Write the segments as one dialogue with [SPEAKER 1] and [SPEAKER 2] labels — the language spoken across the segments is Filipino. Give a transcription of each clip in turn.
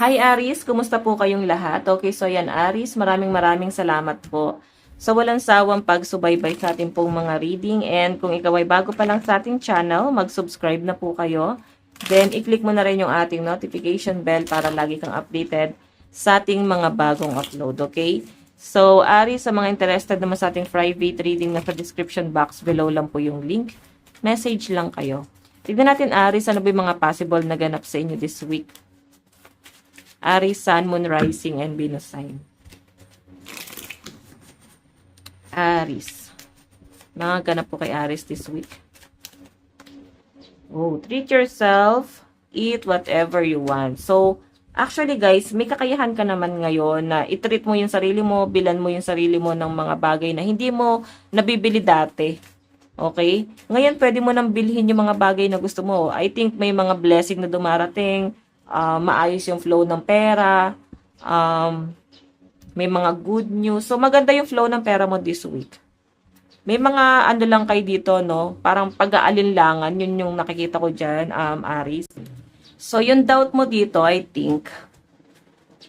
[SPEAKER 1] Hi Aris, kumusta po kayong lahat? Okay, so yan Aris, maraming salamat po sa walang sawang pagsubaybay sa ating pong mga reading, and kung ikaw ay bago pa lang sa ating channel, mag-subscribe na po kayo. Then, i-click mo na rin yung ating notification bell para lagi kang updated sa ating mga bagong upload, okay? So, Aris, sa mga interested naman sa ating private reading, nasa description box below lang po yung link. Message lang kayo. Tignan natin Aris, ano ba yung mga possible na ganap sa inyo this week? Aries, Sun, Moon, Rising, and Venus sign. Aries. Mga ganap po kay Aries this week. Oh, treat yourself. Eat whatever you want. So, actually guys, may kakayahan ka naman ngayon na i-treat mo yung sarili mo, bilan mo yung sarili mo ng mga bagay na hindi mo nabibili dati. Okay? Ngayon, pwede mo nang bilhin yung mga bagay na gusto mo. I think may mga blessing na dumarating. Maayos yung flow ng pera, may mga good news. So, maganda yung flow ng pera mo this week. May mga ano lang kayo dito, no? Parang pag-aalinlangan, yun yung nakikita ko dyan, Aries. So, yung doubt mo dito, I think,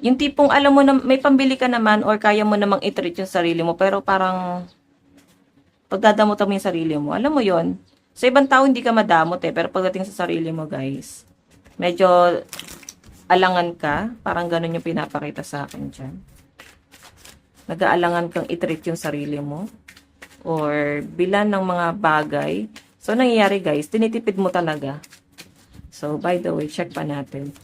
[SPEAKER 1] yung tipong alam mo na may pambili ka naman or kaya mo namang i-treat yung sarili mo, pero parang pagdadamutan mo yung sarili mo. Alam mo yon, sa ibang tao hindi ka madamot pero pagdating sa sarili mo, guys, medyo alangan ka. Parang ganun yung pinapakita sa akin dyan. Nag-aalangan kang i-treat yung sarili mo. Or bilan ng mga bagay. So, nangyayari guys, tinitipid mo talaga. So, by the way, check pa natin.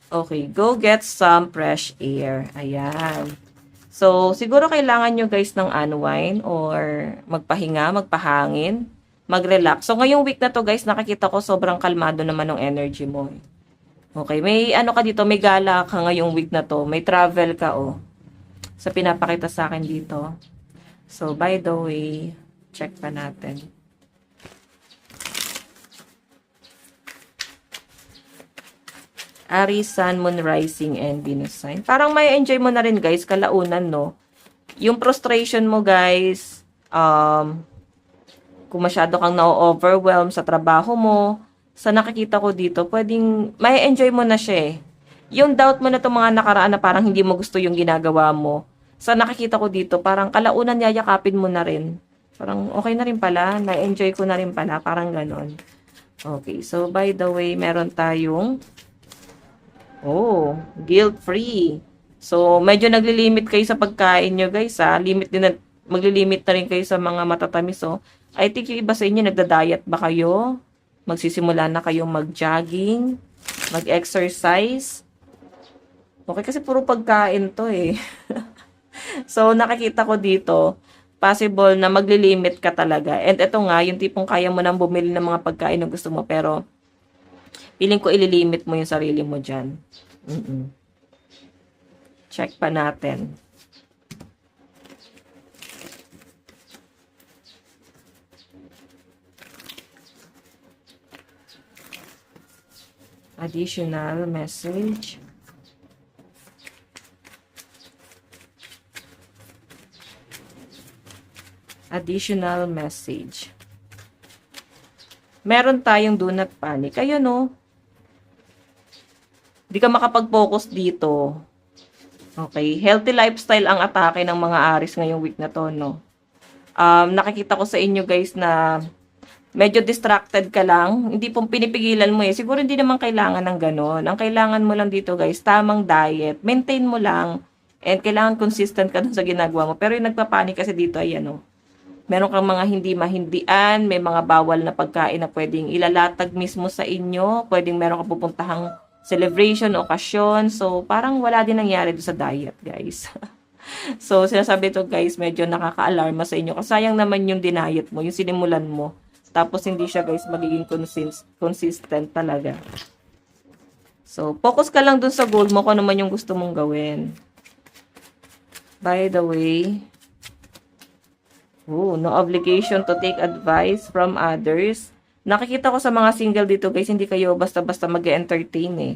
[SPEAKER 1] Okay, go get some fresh air. Ayan. So, siguro kailangan nyo guys ng unwind or magpahinga, magpahangin, mag-relax. So, ngayong week na to guys, nakikita ko sobrang kalmado naman ng energy mo. Okay, may ano ka dito, may gala ka ngayong week na to, may travel ka sa pinapakita sa akin dito. So, by the way, check pa natin. Aries, Sun, Moon, Rising, and Venus sign. Parang may enjoy mo na rin guys, kalaunan, no? Yung frustration mo guys, kung masyado kang na-overwhelm sa trabaho mo, sa nakikita ko dito, pwedeng may enjoy mo na siya eh. Yung doubt mo na itong mga nakaraan na parang hindi mo gusto yung ginagawa mo, sa nakikita ko dito, parang kalaunan yayakapin mo na rin. Parang okay na rin pala, na-enjoy ko na rin pala, parang ganon. Okay, so by the way, meron tayong guilt-free. So, medyo naglilimit kayo sa pagkain nyo, guys, ha? Maglilimit na rin kayo sa mga matatamis, oh. I think yung iba sa inyo, nagda-diet ba kayo? Magsisimula na kayong mag-jogging, mag-exercise. Okay, kasi puro pagkain to, eh. So, nakikita ko dito, possible na maglilimit ka talaga. And ito nga, yung tipong kaya mo nang bumili ng mga pagkain na gusto mo, pero feeling ko ililimit mo yung sarili mo dyan. Check pa natin. Additional message. Additional message. Meron tayong do not panic. Ayun, no? Di ka makapag-focus dito. Okay. Healthy lifestyle ang atake ng mga Aries ngayong week na to, no? Nakikita ko sa inyo, guys, na medyo distracted ka lang. Hindi pong pinipigilan mo eh. Siguro hindi naman kailangan ng ganon. Ang kailangan mo lang dito, guys, tamang diet. Maintain mo lang. And kailangan consistent ka dun sa ginagawa mo. Pero yung nagpapanik kasi dito ay ano, meron kang mga hindi mahindian, may mga bawal na pagkain na pwedeng ilalatag mismo sa inyo. Pwedeng meron kang pupuntahang celebration, okasyon. So, parang wala din nangyari doon sa diet, guys. So, sinasabi to guys, medyo nakaka-alarma sa inyo. Kasi sayang naman yung dinayet mo, yung sinimulan mo. Tapos, hindi siya guys magiging consistent talaga. So, focus ka lang dun sa goal mo kung ano man yung gusto mong gawin. By the way, no obligation to take advice from others. Nakikita ko sa mga single dito guys, hindi kayo basta-basta mag-entertain eh.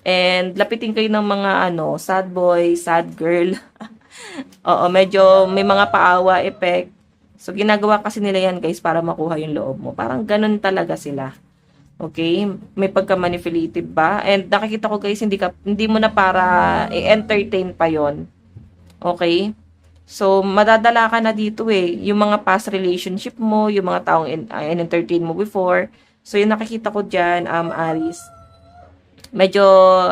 [SPEAKER 1] And lapitin kayo ng mga sad boy, sad girl. Oo, medyo may mga paawa effect. So, ginagawa kasi nila yan, guys, para makuha yung loob mo. Parang ganun talaga sila. Okay? May pagka-manipulative ba? And nakikita ko, guys, hindi mo na para i-entertain pa yon. Okay? So, madadala ka na dito eh. Yung mga past relationship mo, yung mga taong in-entertain mo before. So, yung nakikita ko dyan, Aris, medyo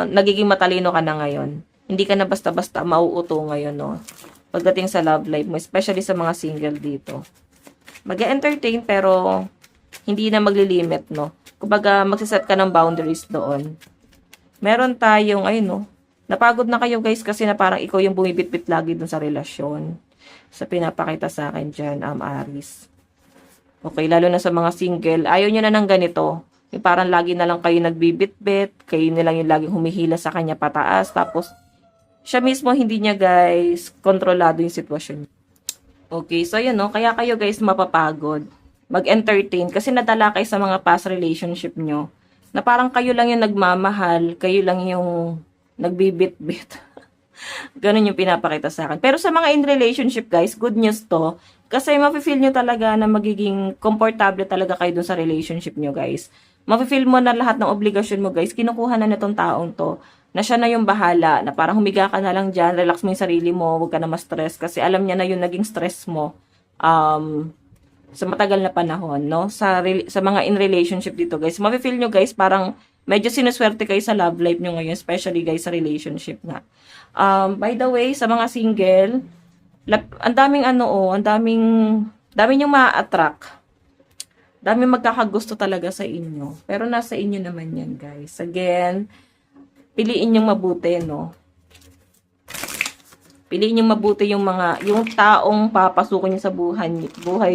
[SPEAKER 1] nagiging matalino ka na ngayon. Hindi ka na basta-basta mauuto ngayon, no? Pagdating sa love life mo, especially sa mga single dito. Mag-entertain pero hindi na maglilimit, no? Kumbaga, magsiset ka ng boundaries doon. Meron tayong, ayun, no? Napagod na kayo, guys, kasi na parang ikaw yung bumibit-bit lagi dun sa relasyon. Sa pinapakita sa akin dyan, Aris. Okay, lalo na sa mga single. Ayaw nyo na ng ganito. Yung parang lagi na lang kayo nagbibit-bit. Kayo na lang yung laging humihila sa kanya pataas. Tapos, siya mismo hindi niya, guys, kontrolado yung sitwasyon niya. Okay, so yun, no? Kaya kayo, guys, mapapagod. Mag-entertain. Kasi nadala kayo sa mga past relationship nyo. Na parang kayo lang yung nagmamahal. Kayo lang yung nagbibit-bit. Ganun yung pinapakita sa akin. Pero sa mga in relationship, guys, good news to. Kasi mafe-feel nyo talaga na magiging komportable talaga kayo dun sa relationship nyo, guys. Mafe-feel mo na lahat ng obligasyon mo, guys. Kinukuha na nitong taong to. Na siya na yung bahala. Na parang humiga ka na lang dyan. Relax mo yung sarili mo. Huwag ka na ma-stress. Kasi alam niya na yung naging stress mo. Sa matagal na panahon, no? Sa mga in relationship dito, guys. Mafe-feel nyo, guys, parang medyo sinuswerte kayo sa love life nyo ngayon. Especially, guys, sa relationship nga. By the way, sa mga single, ang daming ang daming yung ma-attract. Daming magkakagusto talaga sa inyo. Pero nasa inyo naman yan, guys. Again, piliin yung mabuti, no? Piliin yung mabuti yung taong papasukin nyo sa buhay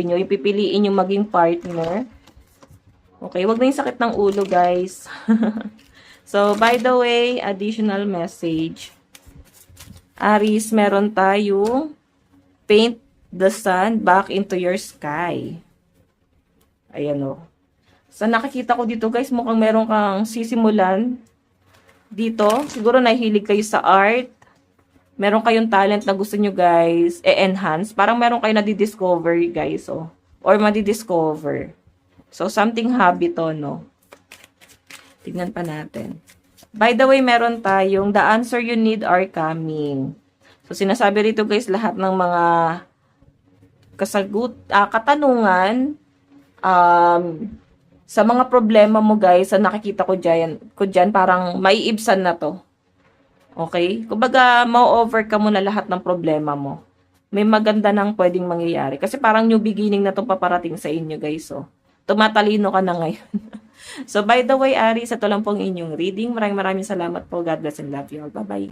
[SPEAKER 1] nyo. Yung pipiliin yung maging partner. Okay, wag na yung sakit ng ulo, guys. So, by the way, additional message. Aries, meron tayong paint the sun back into your sky. Ayan o. So, nakikita ko dito, guys, mukhang meron kang sisimulan dito. Siguro nahihilig kayo sa art. Meron kayong talent na gusto nyo, guys, e-enhance. Parang meron kayo na-discover, guys, oh. Or madi-discover. So, something hobby to, no? Tignan pa natin. By the way, meron tayong the answer you need are coming. So, sinasabi rito, guys, lahat ng mga katanungan, sa mga problema mo, guys, sa nakikita ko dyan, parang maiibsan na to. Okay? Kumbaga, ma-overcome mo na lahat ng problema mo. May maganda nang pwedeng mangyayari. Kasi parang new beginning na itong paparating sa inyo, guys. So, tumatalino ka na ngayon. So, by the way, Aries, ito lang pong inyong reading. Maraming salamat po. God bless and love you all. Bye-bye.